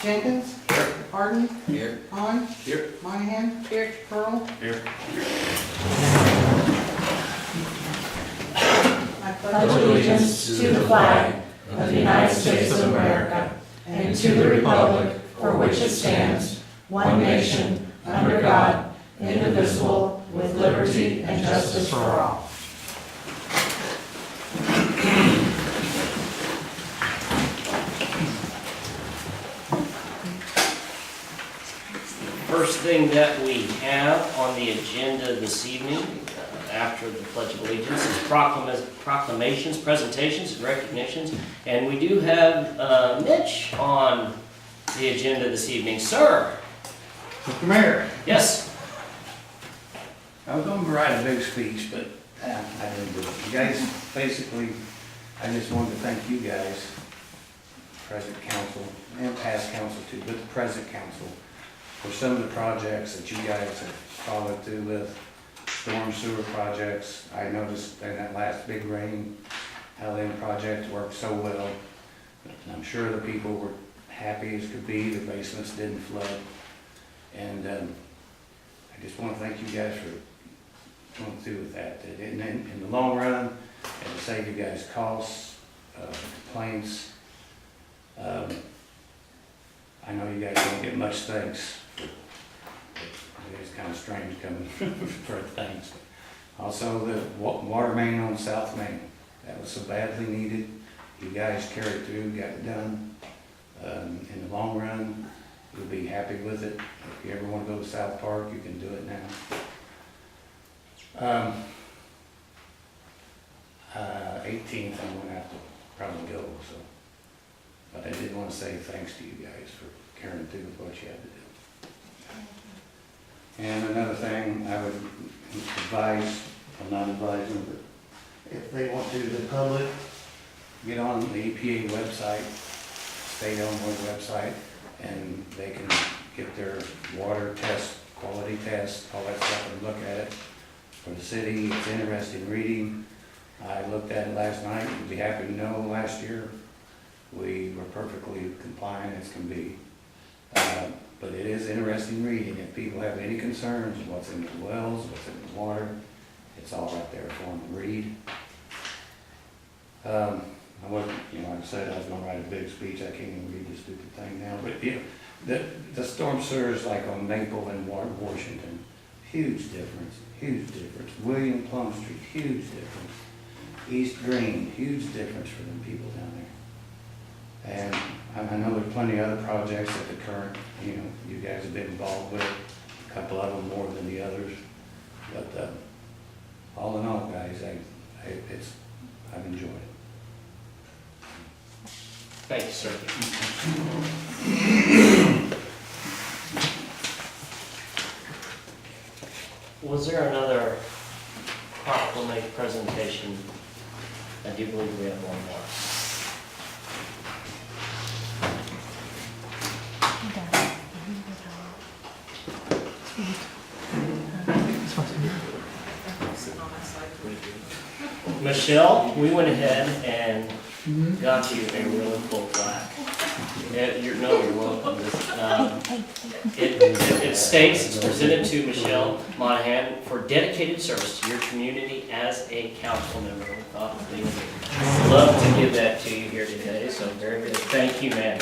Jenkins. Here. Harden. Here. Han. Here. Monahan. Here. Pearl. Here. I pledge allegiance to the flag of the United States of America and to the republic for which it stands, one nation, under God, indivisible, with liberty and justice for all. First thing that we have on the agenda this evening, after the Pledge of Allegiance, is proclamations, presentations, and recognitions. And we do have Mitch on the agenda this evening. Sir? Mr. Mayor, Yes? I was going to write a big speech, but I didn't do it. You guys, basically, I just wanted to thank you guys, present council, and past council too, but the present council, for some of the projects that you guys have followed through with, storm sewer projects. I noticed in that last big rain, how them projects worked so well. And I'm sure the people were happy as could be, the basements didn't flood. And I just want to thank you guys for going through with that. In the long run, it'll save you guys costs, complaints. I know you guys don't get much thanks. It's kind of strange coming for things. Also, the water main on South Main, that was so badly needed. You guys carried through, got it done. In the long run, you'll be happy with it. If you ever want to go to South Park, you can do it now. 18th, I'm going to have to probably go, so. But I did want to say thanks to you guys for carrying through with what you had to do. And another thing, I would advise, I'm not advising, but if they want to, the public, get on the EPA website, state-owned website, and they can get their water test, quality test, all that stuff, and look at it. For the city, it's interesting reading. I looked at it last night. You'd be happy to know last year we were perfectly compliant as can be. But it is interesting reading. If people have any concerns, what's in the wells, what's in the water, it's all right there for them to read. I wasn't, like I said, I was going to write a big speech. I can't even read this stupid thing now. But the storm sewers like on Maple and Washington, huge difference, huge difference. William Plum Street, huge difference. East Green, huge difference for them people down there. And I know there's plenty of other projects at the current, you guys have been involved with, a couple of them more than the others. But all in all, guys, I've enjoyed it. Thank you, sir. Was there another proclamation presentation? I do believe we have one more. Michelle, we went ahead and got you a really cool plaque. You're welcome. It states it's presented to Michelle Monahan for dedicated service to your community as a council member. We thought we would love to give that to you here today, so very good. Thank you, ma'am.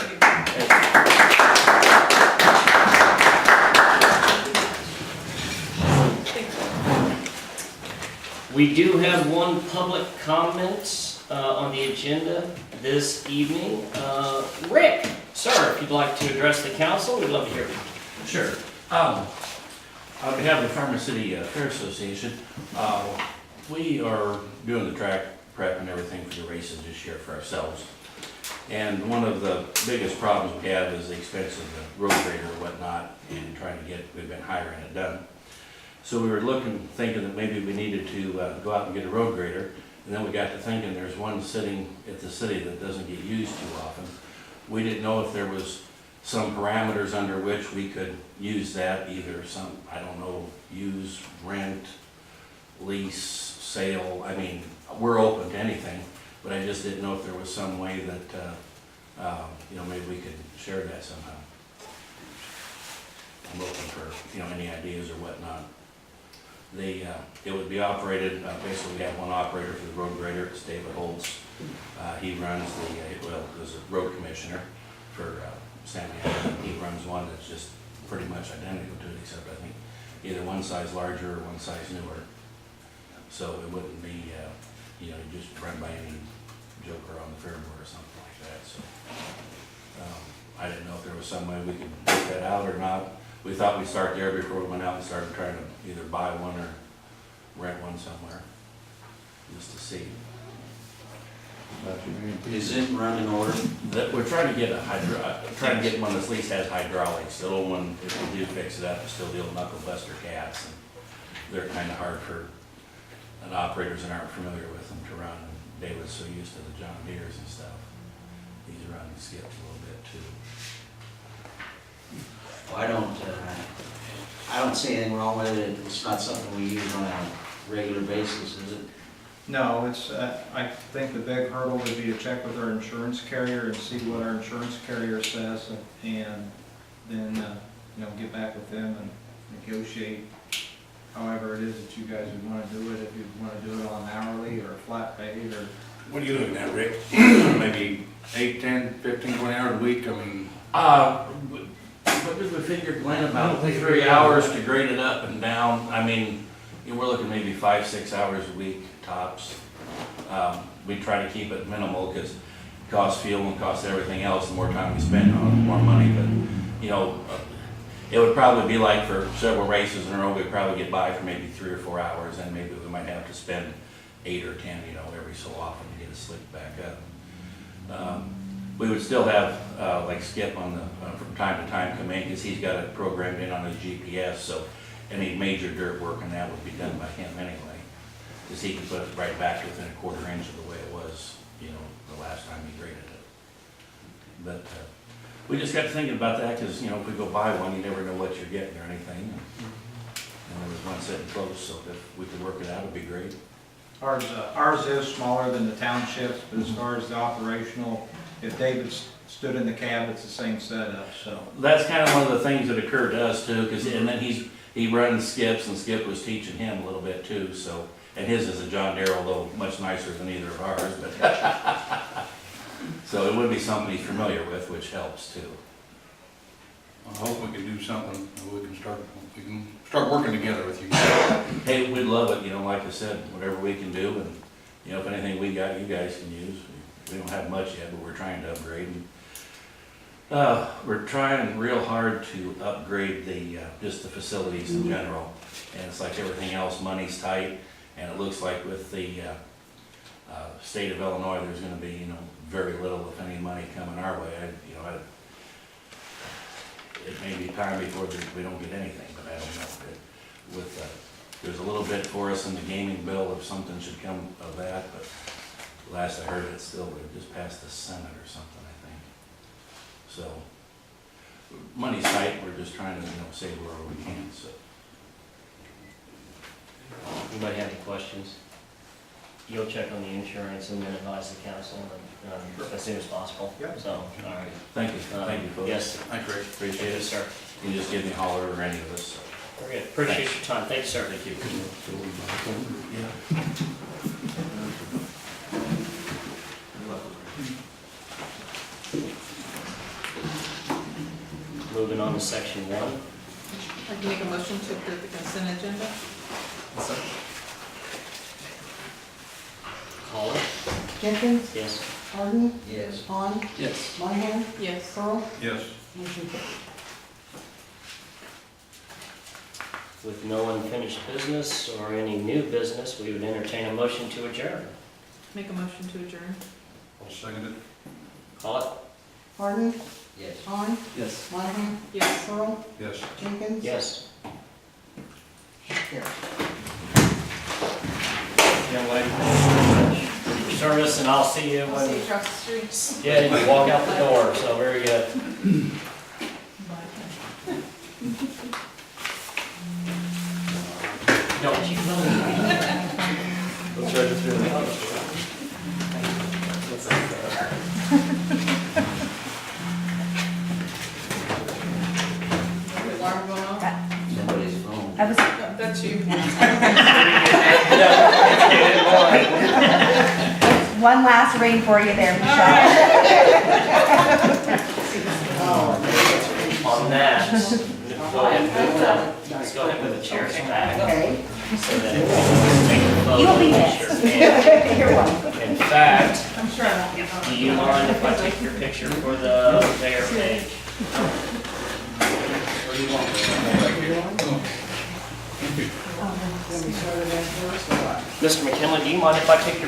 We do have one public comment on the agenda this evening. Rick, sir, if you'd like to address the council, we'd love to hear from you. Sure. On behalf of the Farmer City Fair Association, we are doing the track prep and everything for the races this year for ourselves. And one of the biggest problems we have is the expense of the road grader or whatnot, and we've been hiring it done. So we were thinking that maybe we needed to go out and get a road grader, and then we got to thinking there's one sitting at the city that doesn't get used too often. We didn't know if there was some parameters under which we could use that, either use, rent, lease, sale. I mean, we're open to anything, but I just didn't know if there was some way that Maybe we could share that somehow. I'm open for, any ideas or whatnot. It would be operated, basically we have one operator for the road grader, it's David Holtz. He runs there's a road commissioner for San Diego. He runs one that's just pretty much identical to it, except I think either one size larger or one size newer. So it wouldn't be, just run by any joker on the fair board or something like that, so. I didn't know if there was some way we could work that out or not. We thought we'd start there before we went out and started trying to either buy one or rent one somewhere, just to see. Is it running order? We're trying to get trying to get one that at least has hydraulics. The old one, if we do fix it up, is still the old knuckle buster cats. And they're kind of hard for operators that aren't familiar with them to run. David's so used to the John Deeres and stuff. He's running skips a little bit too. Well, I don't see anything wrong with it. It's not something we use on a regular basis, is it? No, I think the big hurdle would be to check with our insurance carrier and see what our insurance carrier says, and then, get back with them and negotiate however it is that you guys would want to do it, if you want to do it on hourly or flat paid, or. What are you looking at, Rick? Maybe 8, 10, 15, 20 hours a week, I mean. What did we figure, Glenn, about 3 hours to grade it up and down? I mean, we're looking maybe 5, 6 hours a week tops. We try to keep it minimal because it costs fuel and costs everything else. The more time we spend on it, the more money. But, it would probably be like for several races in a row, we'd probably get by for maybe 3 or 4 hours, and maybe we might have to spend 8 or 10, every so often to get it slicked back up. We would still have, like Skip on from time to time come in, because he's got it programmed in on his GPS, so any major dirt work and that would be done by him anyway, because he can put it right back within a quarter inch of the way it was, the last time he graded it. But we just got thinking about that, because, if we go buy one, you never know what you're getting or anything. And there was one sitting close, so if we could work it out, it'd be great. Ours is smaller than the townships, but as far as the operational, if David stood in the cab, it's the same setup, so. That's kind of one of the things that occurred to us too, and then he runs Skips, and Skip was teaching him a little bit too, so, and his is a John Deere, although much nicer than either of ours, but. So it would be something he's familiar with, which helps too. I hope we can do something, we can start working together with you. Hey, we'd love it, like I said, whatever we can do, and, if anything we got, you guys can use. We don't have much yet, but we're trying to upgrade. We're trying real hard to upgrade just the facilities in general. And it's like everything else, money's tight, and it looks like with the state of Illinois, there's gonna be, very little, if any, money coming our way. It may be time before we don't get anything, but I don't know. There's a little bit for us in the gaming bill if something should come of that, but last I heard, it just passed the Senate or something, I think. So, money's tight, we're just trying to, save wherever we can, so. Anybody have any questions? You'll check on the insurance and then advise the council as soon as possible. Yep. So, all right. Thank you, folks. Yes, Thanks, Rick. Appreciate thank you, it. sir. You can just give me a holler or any of us, so. Very good. Appreciate your time. Thank you, sir. Thank you. Moving on to section 1. I can make a motion to approve the consent agenda. Caller? Jenkins, Yes. Harden, Yes. Vaughn, Yes. Monahan, Yes. Pearl, Yes. motion carried. With no unfinished business or any new business, we would entertain a motion to adjourn. Make a motion to adjourn. I'll second it. Call it? Harden, Yes. Vaughn, Yes. Monahan, Yes. Pearl, Yes. Jenkins. Yes. Carried. Young lady, thank you very much for your service, and I'll see you I'll see you when, across the street. yeah, you walk out the door, so very good. Don't you know? Let's register the house. alarm going off? Somebody's phone. I was, No, that's you. one last ring for you there, Michelle. On that, go ahead and move let's go ahead and move the chairs back. Okay. So that we can take a photo. You'll be Sure missed. can. You're welcome. In fact, I'm sure I won't get home. do you mind if I take your picture for the fair page? Where do you want me? Mr. McKinley, do you mind if I take your